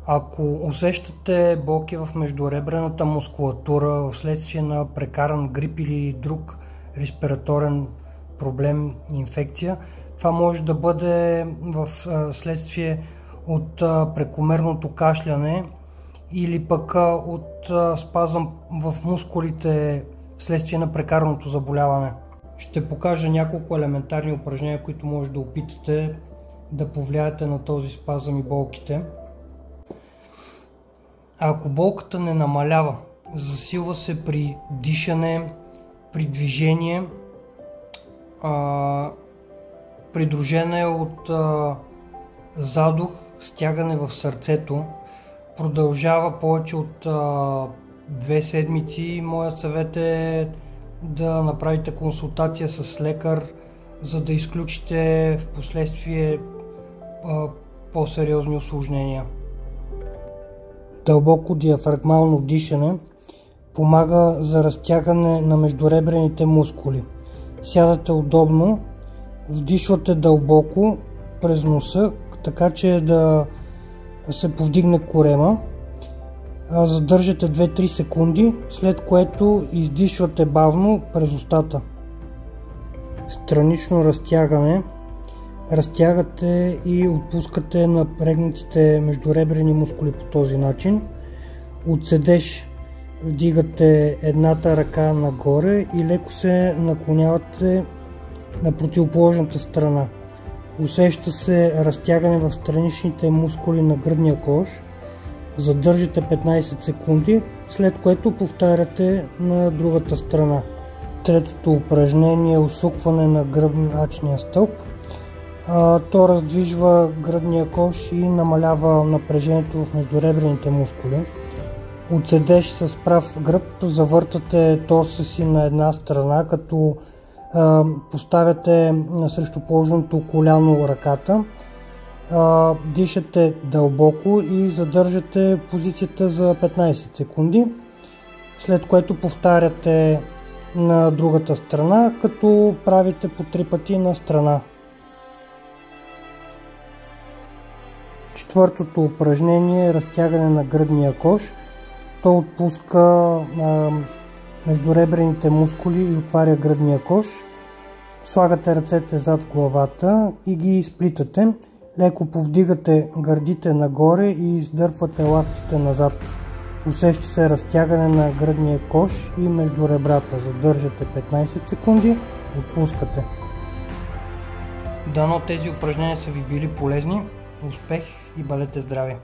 Ако усещате болки в междуребрената мускулатура вследствие на прекаран грип или друг респираторен проблем, инфекция, това може да бъде в следствие от прекомерното кашляне или пък от спазъм в мускулите вследствие на прекараното заболяване. Ще покажа няколко елементарни упражнения, които може да опитате да повлияете на този спазъм и болките. Ако болката не намалява, засилва се при дишане, при движение, придружена е от задух, стягане в сърцето, продължава повече от 2 седмици, моят съвет е да направите консултация с лекар, за да изключите в последствие по-сериозни усложнения. Дълбоко диафрагмално дишане помага за разтягане на междуребрените мускули. Сядате удобно, вдишвате дълбоко през носа, така че да се повдигне корема. Задържате 2-3 секунди, след което издишвате бавно през устата. Странично разтягане. Разтягате и отпускате напрегнатите междуребрени мускули по този начин. От седеж вдигате едната ръка нагоре и леко се наклонявате на противоположната страна. Усеща се разтягане в страничните мускули на гръдния кош. Задържите 15 секунди, след което повтаряте на другата страна. Третото упражнение е усукване на гръбначния стълб. То раздвижва гръдния кош и намалява напрежението в междуребрените мускули. От седеж с прав гръб завъртате торса си на една страна, като поставяте срещу положеното коляно ръката. Дишате дълбоко и задържате позицията за 15 секунди, след което повтаряте на другата страна, като правите по 3 пъти на страна. Четвъртото упражнение е разтягане на гръдния кош. То отпуска междуребрените мускули и отваря гръдния кош. Слагате ръцете зад главата и ги изплитате. Леко повдигате гърдите нагоре и издърпвате лактите назад. Усеща се разтягане на гръдния кош и между ребрата. Задържате 15 секунди, отпускате. Дано тези упражнения са ви били полезни. Успех и бъдете здрави!